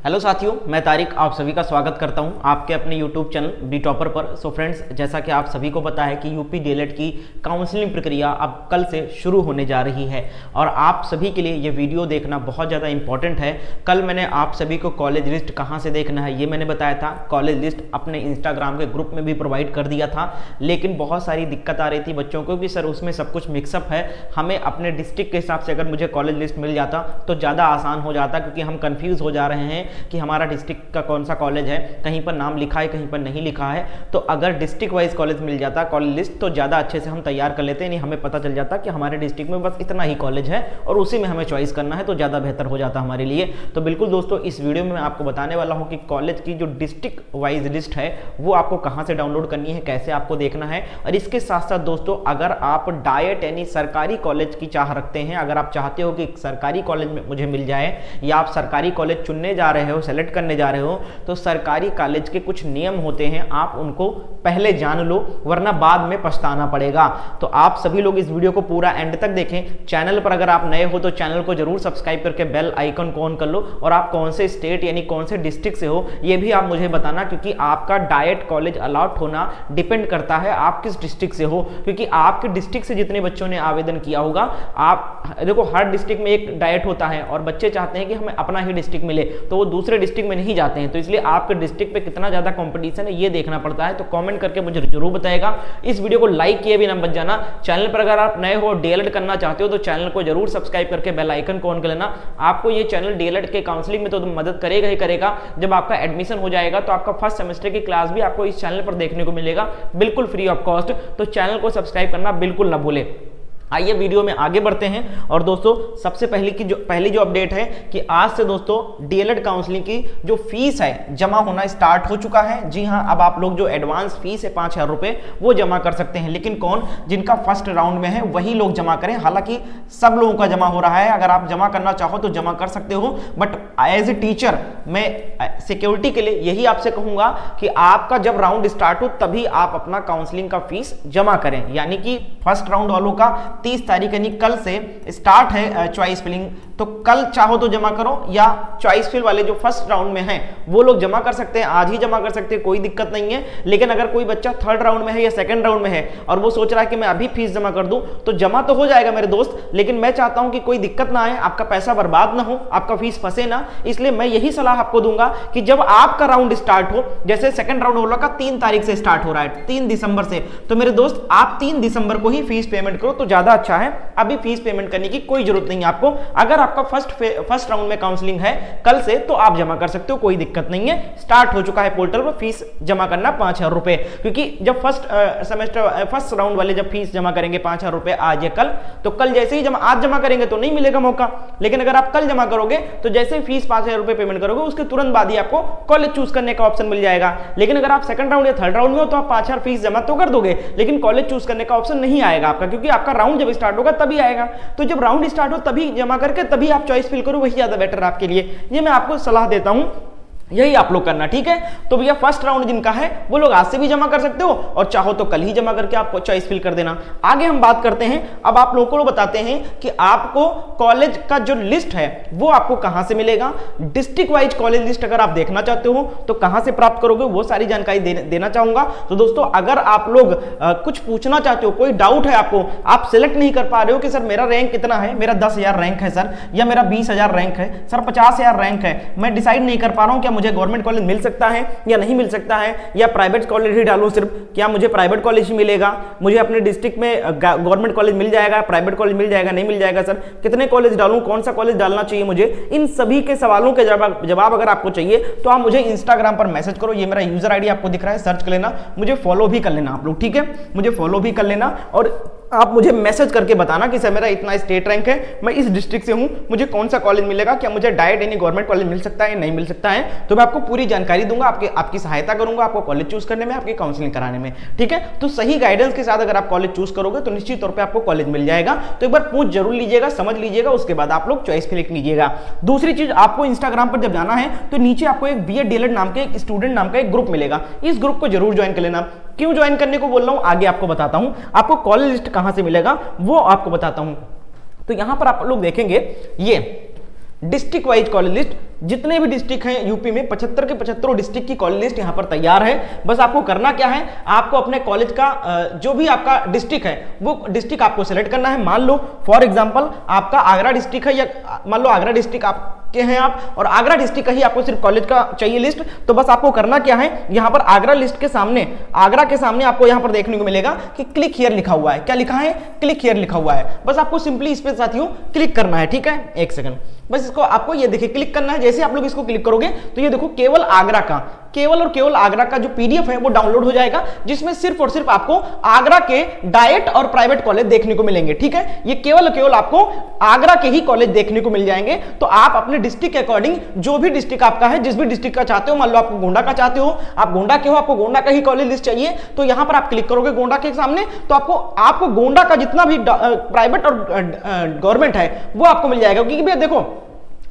Hello साथियों, मैं तारिक आप सभी का स्वागत करता हूं आपके अपने यूट्यूब चैनल डी टॉपर पर। सो फ्रेंड्स, जैसा कि आप सभी को पता है कि यूपी डीएलएड की काउंसलिंग प्रक्रिया अब कल से शुरू होने जा रही है और आप सभी के लिए ये वीडियो देखना बहुत ज़्यादा इंपॉर्टेंट है। कल मैंने आप सभी को कॉलेज लिस्ट कहाँ से देखना है ये मैंने बताया था। कॉलेज लिस्ट अपने इंस्टाग्राम के ग्रुप में भी प्रोवाइड कर दिया था, लेकिन बहुत सारी दिक्कत आ रही थी बच्चों को कि सर उसमें सब कुछ मिक्सअप है, हमें अपने डिस्ट्रिक्ट के हिसाब से अगर मुझे कॉलेज लिस्ट मिल जाता तो ज़्यादा आसान हो जाता, क्योंकि हम कन्फ्यूज़ हो जा रहे हैं कि हमारा डिस्ट्रिक्ट का कौन सा कॉलेज है, कहीं पर नाम लिखा है कहीं पर नहीं लिखा है। तो अगर डिस्ट्रिक्ट वाइज कॉलेज मिल जाता कॉलेज लिस्ट तो ज़्यादा अच्छे से हम तैयार कर लेते हैं, नहीं हमें पता चल जाता कि हमारे डिस्ट्रिक्ट में बस इतना ही कॉलेज है और उसी में हमें चॉइस करना है, तो ज़्यादा बेहतर हो जाता हमारे लिए। तो बिल्कुल दोस्तों, इस वीडियो में मैं आपको बताने वाला हूँ कि कॉलेज की जो डिस्ट्रिक्ट वाइज लिस्ट है वो आपको कहाँ से डाउनलोड करनी है, कैसे आपको देखना है। और इसके साथ साथ दोस्तों, अगर आप डाइट यानी सरकारी कॉलेज की चाह रखते हैं, अगर आप चाहते हो कि सरकारी कॉलेज में मुझे मिल जाए या आप सरकारी कॉलेज चुनने जा रहे हो, सेलेक्ट करने जा रहे हो, तो सरकारी कॉलेज के कुछ नियम होते हैं, आप उनको पहले जान लो वरना बाद में पछताना पड़ेगा। तो आप सभी लोग इस वीडियो को पूरा एंड तक देखें। चैनल पर अगर आप नए हो तो चैनल को जरूर सब्सक्राइब करके बेल आइकन को ऑन कर लो, और आप कौन से स्टेट यानी कौन से डिस्ट्रिक्ट से हो ये भी आप मुझे बताना, क्योंकि आपका डाइट कॉलेज अलॉट होना डिपेंड करता है आप किस डिस्ट्रिक्ट से हो। क्योंकि आपके डिस्ट्रिक्ट से जितने बच्चों ने आवेदन किया होगा, आप देखो हर डिस्ट्रिक्ट में एक डाइट होता है और बच्चे चाहते हैं कि हमें अपना ही डिस्ट्रिक्ट मिले, तो वो दूसरे डिस्ट्रिक्ट में नहीं जाते हैं। तो इसलिए आपके डिस्ट्रिक्ट पे कितना ज्यादा कंपटीशन है ये देखना पड़ता है। तो कमेंट करके मुझे जरूर बताएगा। इस वीडियो को लाइक किए भी ना मत जाना। चैनल पर अगर आप नए हो, डीएलएड करना चाहते हो, तो चैनल को जरूर सब्सक्राइब करके बेल आइकन को ऑन कर लेना। आपको ये चैनल डीएलएड के काउंसलिंग में तो मदद करेगा ही करेगा। जब आपका एडमिशन हो जाएगा तो आपका फर्स्ट सेमेस्टर की क्लास भी आपको इस चैनल पर देखने को मिलेगा, बिल्कुल फ्री ऑफ कॉस्ट। तो चैनल को सब्सक्राइब करना बिल्कुल ना भूले। आइए वीडियो में आगे बढ़ते हैं। और दोस्तों, सबसे पहली जो अपडेट है कि आज से दोस्तों डीएलएड काउंसलिंग की जो फीस है जमा होना स्टार्ट हो चुका है। जी हां, अब आप लोग जो एडवांस फीस है 5,000 रुपए वो जमा कर सकते हैं, लेकिन कौन, जिनका फर्स्ट राउंड में है वही लोग जमा करें। हालांकि सब लोगों का जमा हो रहा है, अगर आप जमा करना चाहो तो जमा कर सकते हो, बट एज ए टीचर मैं सिक्योरिटी के लिए यही आपसे कहूंगा कि आपका जब राउंड स्टार्ट हो तभी आप अपना काउंसलिंग का फीस जमा करें। यानी कि फर्स्ट राउंड वालों का 30 तारीख यानी कल से स्टार्ट है चॉइस फिलिंग, तो कल चाहो तो जमा करो, या चॉइस फिल वाले जो फर्स्ट राउंड में हैं वो लोग जमा कर सकते हैं, आज ही जमा कर सकते हैं, कोई दिक्कत नहीं है। लेकिन अगर कोई बच्चा थर्ड राउंड में है या सेकंड राउंड में है और वो सोच रहा है कि मैं अभी फीस जमा कर दूं, तो जमा तो हो जाएगा मेरे दोस्त, लेकिन मैं चाहता हूं कि कोई दिक्कत ना आए, आपका पैसा बर्बाद ना हो, आपका फीस फंसे ना। इसलिए मैं यही सलाह आपको दूंगा कि जब आपका राउंड स्टार्ट हो, जैसे सेकंड राउंड वाला का 3 तारीख से स्टार्ट हो रहा है, 3 दिसंबर से, तो मेरे दोस्त आप 3 दिसंबर को ही फीस पेमेंट करो तो ज्यादा अच्छा है। अभी फीस पेमेंट करने की कोई जरूरत नहीं है आपको। अगर आपका फर्स्ट राउंड में काउंसलिंग है कल से तो आप जमा कर सकते हो, कोई दिक्कत नहीं है। स्टार्ट हो चुका है पोर्टल पर फीस जमा करना 5,000 रुपए, क्योंकि जब फर्स्ट राउंड वाले जब फीस जमा करेंगे 5,000 रुपए आज या कल, तो कल जैसे ही आज जमा करेंगे तो नहीं मिलेगा मौका, लेकिन अगर आप कल जमा करोगे तो जैसे ही फीस 5,000 रुपए पेमेंट करोगे उसके तुरंत बाद ही आपको कॉलेज चूज करने का ऑप्शन मिल जाएगा। लेकिन अगर आप सेकंड राउंड या थर्ड राउंड में हो तो आप 5,000 फीस जमा तो कर दोगे, लेकिन कॉलेज चूज करने का ऑप्शन नहीं आएगा आपका, क्योंकि आपका राउंड जब स्टार्ट होगा तभी आएगा। तो जब राउंड स्टार्ट हो तभी जमा करके तभी आप चॉइस फिल करो, वही ज्यादा बेटर आपके लिए। ये मैं आपको सलाह देता हूं, यही आप लोग करना, ठीक है। तो भैया फर्स्ट राउंड जिनका है वो लोग आज से भी जमा कर सकते हो, और चाहो तो कल ही जमा करके आप चॉइस फिल कर देना। आगे हम बात करते हैं, अब आप लोगों को बताते हैं कि आपको कॉलेज का जो लिस्ट है वो आपको कहां से मिलेगा। डिस्ट्रिक्ट वाइज कॉलेज लिस्ट अगर आप देखना चाहते हो तो कहां से प्राप्त करोगे, वो सारी जानकारी देना चाहूंगा। तो दोस्तों, अगर आप लोग कुछ पूछना चाहते हो, कोई डाउट है आपको, आप सिलेक्ट नहीं कर पा रहे हो कि सर मेरा रैंक कितना है, मेरा 10,000 रैंक है सर, या मेरा 20,000 रैंक है सर, 50,000 रैंक है, मैं डिसाइड नहीं कर पा रहा हूं क्या मुझे गवर्नमेंट कॉलेज मिल सकता है या नहीं मिल सकता है, या प्राइवेट कॉलेज ही डालूं सिर्फ, क्या मुझे प्राइवेट कॉलेज ही मिलेगा, मुझे अपने डिस्ट्रिक्ट में गवर्नमेंट कॉलेज मिल जाएगा, प्राइवेट कॉलेज मिल जाएगा, नहीं मिल जाएगा सर, कितने कॉलेज डालूं, कौन सा कॉलेज डालना चाहिए मुझे, इन सभी के सवालों के जवाब अगर आपको चाहिए तो आप मुझे इंस्टाग्राम पर मैसेज करो। ये मेरा यूजर आईडी आपको दिख रहा है, सर्च कर लेना, मुझे फॉलो भी कर लेना आप लोग, ठीक है, मुझे फॉलो भी कर लेना, और आप मुझे मैसेज करके बताना कि सर मेरा इतना स्टेट रैंक है, मैं इस डिस्ट्रिक्ट से हूं, मुझे कौन सा कॉलेज मिलेगा, क्या मुझे डाइट यानी गवर्नमेंट कॉलेज मिल सकता है, नहीं मिल सकता है। तो मैं आपको पूरी जानकारी दूंगा, आपकी सहायता करूंगा आपको कॉलेज चूज करने में, आपकी काउंसलिंग कराने में, ठीक है। तो सही गाइडेंस के साथ अगर आप कॉलेज चूज करोगे तो निश्चित तौर पर आपको कॉलेज मिल जाएगा। तो एक बार पूछ जरूर लीजिएगा, समझ लीजिएगा, उसके बाद आप लोग चॉइस फिल कीजिएगा। दूसरी चीज, आपको इंस्टाग्राम पर जब जाना है तो नीचे आपको एक बीए डीएलएड नाम के एक स्टूडेंट नाम का एक ग्रुप मिलेगा, इस ग्रुप को जरूर ज्वाइन कर लेना। क्यों ज्वाइन करने को बोल रहा हूं आगे आपको बताता हूं। आपको कॉलेज लिस्ट कहां से मिलेगा वो आपको बताता हूं। तो यहां पर आप लोग देखेंगे ये डिस्ट्रिक्ट वाइज कॉलेज लिस्ट जितने भी डिस्ट्रिक्ट हैं यूपी में 75 के 75 डिस्ट्रिक्ट की कॉलेज लिस्ट यहाँ पर तैयार है। बस आपको करना क्या है, आपको अपने कॉलेज का जो भी आपका डिस्ट्रिक्ट है वो डिस्ट्रिक्ट आपको सेलेक्ट करना है। मान लो फॉर एग्जांपल आपका आगरा डिस्ट्रिक्ट है, या मान लो आगरा डिस्ट्रिक्ट आप के हैं आप, और आगरा डिस्ट्रिक्ट का ही आपको सिर्फ कॉलेज का चाहिए लिस्ट। तो बस आपको करना क्या है, यहाँ पर आगरा लिस्ट के सामने, आगरा के सामने आपको यहाँ पर देखने को मिलेगा कि क्लिक हियर लिखा हुआ है। क्या लिखा है? क्लिक हियर लिखा हुआ है। बस आपको सिंपली इस पे साथियों क्लिक करना है, ठीक है। एक सेकंड, बस इसको आपको ये देखिए क्लिक करना है। जैसे आप लोग इसको क्लिक करोगे तो ये देखो केवल आगरा का, केवल और केवल आगरा का जो पीडीएफ है वो डाउनलोड हो जाएगा, जिसमें सिर्फ और सिर्फ आपको आगरा के डाइट और प्राइवेट कॉलेज देखने को मिलेंगे, ठीक है। ये केवल और केवल आपको आगरा के ही कॉलेज देखने को मिल जाएंगे। तो आप अपने डिस्ट्रिक्ट के अकॉर्डिंग, जो भी डिस्ट्रिक्ट आपका है, जिस भी डिस्ट्रिक्ट का चाहते हो, मान लो आप गोंडा का चाहते हो, आप गोंडा के हो, आपको गोंडा का ही कॉलेज लिस्ट चाहिए, तो यहां पर आप क्लिक करोगे गोंडा के सामने, तो आपको गोंडा का जितना भी प्राइवेट और गवर्नमेंट है वो आपको मिल जाएगा। क्योंकि भैया देखो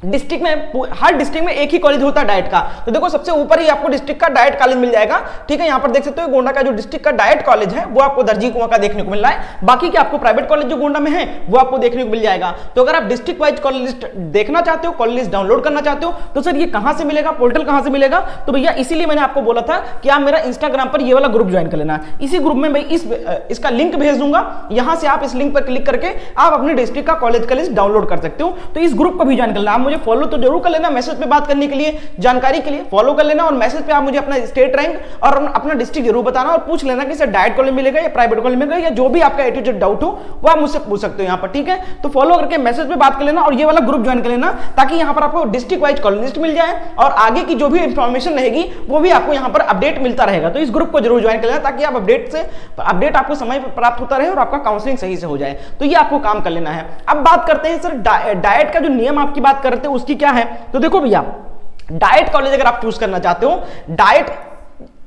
डिस्ट्रिक्ट में, हर डिस्ट्रिक्ट में एक ही कॉलेज होता है डाइट का, तो देखो सबसे ऊपर ही आपको डिस्ट्रिक्ट का डाइट कॉलेज मिल जाएगा, ठीक है। यहां पर देख सकते हो गोंडा का जो डिस्ट्रिक्ट का डाइट कॉलेज है वो आपको दर्जी कुआं का देखने को मिल रहा है। बाकी के आपको प्राइवेट कॉलेज जो गोंडा में है वो आपको देखने को मिल जाएगा। तो अगर आप डिस्ट्रिक्ट वाइज कॉलेज लिस्ट देखना चाहते हो, कॉलेज लिस्ट डाउनलोड करना चाहते हो, तो सर ये कहां से मिलेगा, पोर्टल कहां से मिलेगा? तो भैया इसीलिए मैंने आपको बोला था कि आप मेरा इंस्टाग्राम पर ये वाला ग्रुप ज्वाइन कर लेना। इसी ग्रुप में मैं इसका लिंक भेज दूंगा, यहां से आप इस लिंक पर क्लिक करके आप अपने डिस्ट्रिक्ट का कॉलेज का लिस्ट डाउनलोड कर सकते हो। तो इस ग्रुप को भी ज्वाइन कर लेना। आप मुझे फॉलो तो जरूर लेना, मैसेज पे बात करने के लिए, जानकारी के लिए फॉलो कर लेना, और मैसेज पे आप मुझे अपना स्टेट रैंक और अपना डिस्ट्रिक्ट जरूर बताना, और पूछ लेना कि सर डाइट कॉलेज मिलेगा या प्राइवेट कॉलेज मिलेगा, या जो भी आपका एटीट्यूड डाउट हो वो आप मुझसे पूछ सकते हो यहाँ पर, ठीक है। तो फॉलो करके मैसेज पे बात कर लेना और ये वाला ग्रुप ज्वाइन कर लेना, ताकि यहाँ पर आपको डिस्ट्रिक्ट वाइज कॉलेज लिस्ट मिल जाए और आगे की जो भी इंफॉर्मेशन रहेगी वो भी आपको यहाँ पर अपडेट मिलता रहेगा। तो इस ग्रुप को जरूर ज्वाइन कर लेना, ताकि आप अपडेट आपको समय पर प्राप्त होता रहे और आपका काउंसलिंग सही से हो जाए। तो ये आपको काम कर लेना है। अब बात करते हैं सर डाइट का जो नियम आपकी बात करते हैं उसकी क्या है। तो देखो भैया डाइट कॉलेज अगर आप चूज करना चाहते हो, डाइट,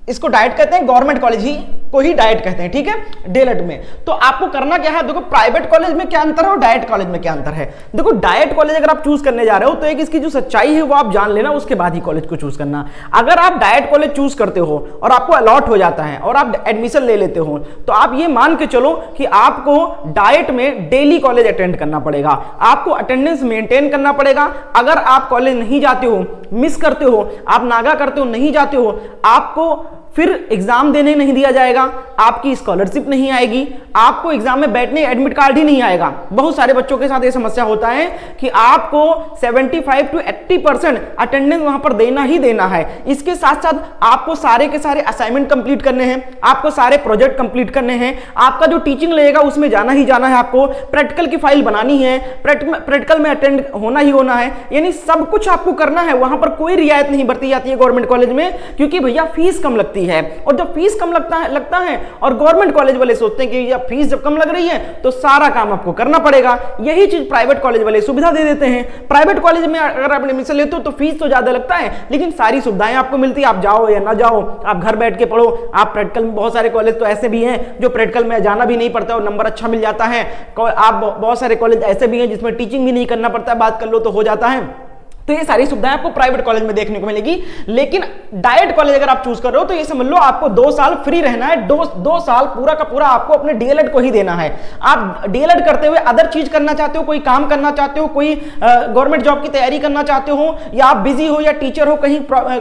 इसको डाइट कहते हैं, गवर्नमेंट कॉलेज ही को ही डाइट कहते हैं, ठीक है, डीएलएड में। तो आपको करना क्या है, देखो प्राइवेट कॉलेज में क्या अंतर है और डाइट कॉलेज में क्या अंतर है। देखो डाइट कॉलेज अगर आप चूज करने जा रहे हो तो एक इसकी जो सच्चाई है वो आप जान लेना, उसके बाद ही कॉलेज को चूज करना। अगर आप डाइट कॉलेज चूज करते हो और आपको अलॉट हो जाता है और आप एडमिशन ले लेते हो, तो आप ये मान के चलो कि आपको डाइट में डेली कॉलेज अटेंड करना पड़ेगा, आपको अटेंडेंस मेंटेन करना पड़ेगा। अगर आप कॉलेज नहीं जाते हो, मिस करते हो, आप नागा करते हो, नहीं जाते हो, आपको फिर एग्जाम देने नहीं दिया जाएगा, आपकी स्कॉलरशिप नहीं आएगी, आपको एग्जाम में बैठने एडमिट कार्ड ही नहीं आएगा। बहुत सारे बच्चों के साथ ये समस्या होता है कि आपको 75 to 80% अटेंडेंस वहां पर देना ही देना है। इसके साथ साथ आपको सारे के सारे असाइनमेंट कंप्लीट करने हैं, आपको सारे प्रोजेक्ट कंप्लीट करने हैं, आपका जो टीचिंग लगेगा उसमें जाना ही जाना है, आपको प्रैक्टिकल की फाइल बनानी है, प्रैक्टिकल में अटेंड होना ही होना है, यानी सब कुछ आपको करना है। वहां पर कोई रियायत नहीं बरती जाती है गवर्नमेंट कॉलेज में, क्योंकि भैया फीस कम लगती है। और जब फीस कम लगता है और गवर्नमेंट कॉलेज वाले सोचते हैं कि फीस जब कम लग रही है तो सारा काम आपको करना पड़ेगा। यही चीज प्राइवेट कॉलेज वाले सुविधा दे देते हैं। प्राइवेट कॉलेज में अगर आप एडमिशन लेते हो तो फीस तो ज्यादा लगता है, लेकिन सारी सुविधाएं आपको मिलती है। आप जाओ या ना जाओ, आप घर बैठ के पढ़ो, आप प्रैक्टिकल में, बहुत सारे कॉलेज तो ऐसे भी हैं जो प्रैक्टिकल में जाना भी नहीं पड़ता और नंबर अच्छा मिल जाता है। आप बहुत सारे कॉलेज ऐसे भी हैं जिसमें टीचिंग भी नहीं करना पड़ता, बात कर लो तो हो जाता है। तो ये सारी सुविधाएं आपको प्राइवेट कॉलेज में देखने को मिलेगी। लेकिन डाइट कॉलेज अगर आप चूज कर रहे हो तो ये समझ लो आपको 2 साल फ्री रहना है। 2 साल पूरा का पूरा आपको अपने डीएलएड को ही देना है। आप डीएलएड करते हुए अदर चीज करना चाहते हो, कोई काम करना चाहते हो, कोई गवर्नमेंट जॉब की तैयारी करना चाहते हो, या आप बिजी हो या टीचर हो, कहीं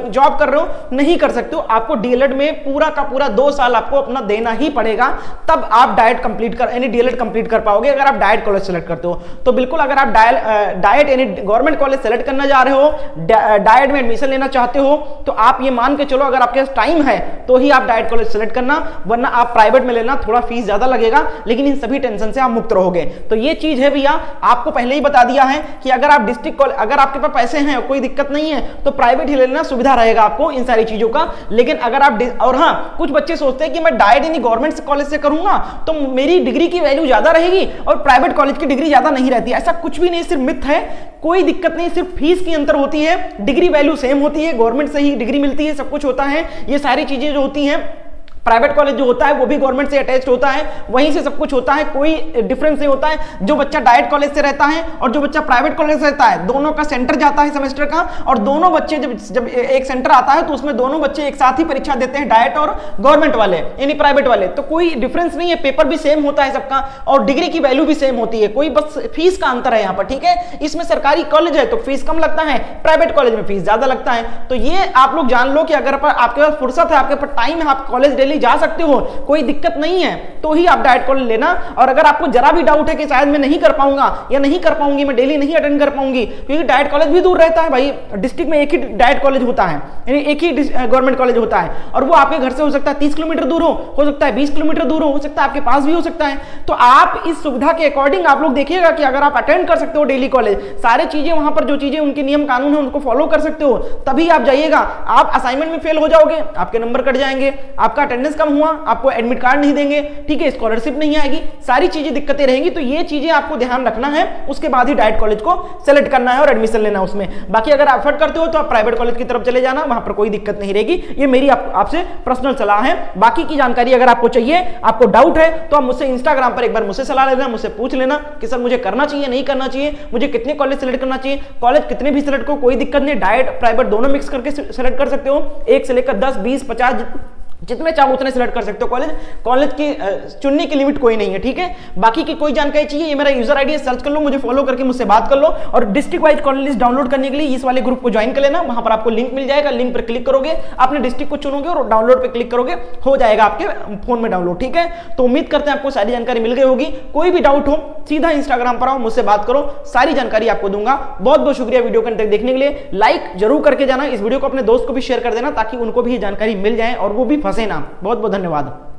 जॉब कर रहे हो, नहीं कर सकते हो। आपको डीएलएड में पूरा का पूरा 2 साल आपको अपना देना ही पड़ेगा, तब आप डाइट कंप्लीट कर यानी डीएलएड कंप्लीट कर पाओगे। अगर आप डाइट कॉलेज सेलेक्ट करते हो तो बिल्कुल, अगर आप डाइट यानी गवर्नमेंट कॉलेज सेलेक्ट करना जा रहे हो, डाइट में एडमिशन लेना चाहते हो, तो आप ये मान के चलो अगर आपके पास टाइम है तो ही आप डाइट कॉलेज सेलेक्ट करना, वरना आप प्राइवेट में लेना, थोड़ा फीस ज्यादा लगेगा, लेकिन इन सभी टेंशन से आप मुक्त रहोगे। तो ये चीज है भैया, आपको पहले ही बता दिया है कि अगर आप डिस्ट्रिक्ट कॉलेज, अगर आपके पास पैसे हैं, कोई दिक्कत नहीं है, तो प्राइवेट ही ले लेना, सुविधा रहेगा आपको इन सारी चीजों का। लेकिन अगर आप और हाँ, कुछ बच्चे सोचते हैं कि मैं डाइट यानी गवर्नमेंट कॉलेज से करूंगा तो मेरी डिग्री की वैल्यू ज्यादा रहेगी और प्राइवेट कॉलेज की डिग्री ज्यादा नहीं रहती। ऐसा कुछ भी नहीं, सिर्फ मिथ है, कोई दिक्कत नहीं, सिर्फ फीस की अंतर होती है, डिग्री वैल्यू सेम होती है, गवर्नमेंट से ही डिग्री मिलती है, सब कुछ होता है। ये सारी चीजें जो होती हैं प्राइवेट कॉलेज जो होता है वो भी गवर्नमेंट से अटैच्ड होता है, वहीं से सब कुछ होता है, कोई डिफरेंस नहीं होता है। जो बच्चा डाइट कॉलेज से रहता है और जो बच्चा प्राइवेट कॉलेज से रहता है, दोनों का सेंटर जाता है सेमेस्टर का, और दोनों बच्चे जब एक सेंटर आता है तो उसमें दोनों बच्चे एक साथ ही परीक्षा देते हैं, डाइट और गवर्नमेंट वाले यानी प्राइवेट वाले। तो कोई डिफरेंस नहीं है, पेपर भी सेम होता है सबका और डिग्री की वैल्यू भी सेम होती है, कोई बस फीस का अंतर है यहाँ पर, ठीक है। इसमें सरकारी कॉलेज है तो फीस कम लगता है, प्राइवेट कॉलेज में फीस ज्यादा लगता है। तो ये आप लोग जान लो कि अगर आपके पास फुर्सत है, आपके पास टाइम है, आप कॉलेज डेली जा सकते हो, कोई दिक्कत नहीं है, तो ही आप डाइट कॉलेज लेना। और अगर आपको जरा भी डाउट है कि शायद मैं नहीं कर पाऊंगा या नहीं कर पाऊंगी, मैं डेली नहीं अटेंड कर पाऊंगी, क्योंकि डाइट कॉलेज भी दूर रहता है भाई, डिस्ट्रिक्ट में एक ही डाइट कॉलेज होता है, यानी एक ही गवर्नमेंट कॉलेज होता है, और वो आपके घर से हो सकता है 30 किलोमीटर दूर हो सकता है 20 किलोमीटर दूर हो सकता है आपके पास भी हो सकता है। तो आप इस सुविधा के अकॉर्डिंग आप लोग देखिएगा कि अगर आप अटेंड कर सकते हो डेली कॉलेज, सारी चीजें वहां पर जो चीजें उनके नियम कानून है उनको फॉलो कर सकते हो, तभी आप जाइएगा। आप असाइनमेंट में फेल हो जाओगे, आपके नंबर कट जाएंगे, आपका अटेंडेंस कम हुआ, आपको एडमिट कार्ड नहीं देंगे, ठीक है, स्कॉलरशिप नहीं आएगी, सारी चीजें दिक्कतें रहेंगी। तो ये चीजें आपको ध्यान रखना है, उसके बाद ही डाइट कॉलेज को सेलेक्ट करना है और एडमिशन लेना है उसमें। बाकी अगर आप एफर्ट करते हो तो आप प्राइवेट कॉलेज की तरफ चले जाना, वहां पर कोई दिक्कत नहीं रहेगी। ये मेरी आपसे पर्सनल सलाह है। बाकी की जानकारी अगर आपको चाहिए, आपको डाउट है, तो आप मुझसे इंस्टाग्राम पर एक बार मुझसे सलाह लेना, मुझसे पूछ लेना कि सर मुझे करना चाहिए नहीं करना चाहिए, मुझे कितने कॉलेज सेलेक्ट करना चाहिए। कॉलेज कितने भी सेलेक्ट करो, कोई दिक्कत नहीं, डाइट प्राइवेट दोनों मिक्स करके सेलेक्ट कर सकते हो, 1 से लेकर 10 20 50 जितने चाहो उतने सिलेक्ट कर सकते हो कॉलेज। कॉलेज की चुनने की लिमिट कोई नहीं है, ठीक है। बाकी की कोई जानकारी चाहिए, ये मेरा यूजर आईडी है, सर्च कर लो, मुझे फॉलो करके मुझसे बात कर लो। और district wise college list download करने के लिए इस वाले ग्रुप को ज्वाइन कर लेना, वहां पर आपको लिंक मिल जाएगा, लिंक पर क्लिक करोगे, अपने डिस्ट्रिक्ट को चुनोगे और डाउनलोड पर क्लिक करोगे, हो जाएगा आपके फोन में डाउनलोड, ठीक है। तो उम्मीद करते हैं आपको सारी जानकारी मिल गई होगी। कोई भी डाउट हो सीधा इंस्टाग्राम पर आओ, मुझसे बात करो, सारी जानकारी आपको दूंगा। बहुत बहुत शुक्रिया वीडियो को अंत तक देखने के लिए। लाइक जरूर करके जाना, इस वीडियो को अपने दोस्त को भी शेयर कर देना ताकि उनको भी ये जानकारी मिल जाए और वो भी फंसे ना। बहुत बहुत धन्यवाद।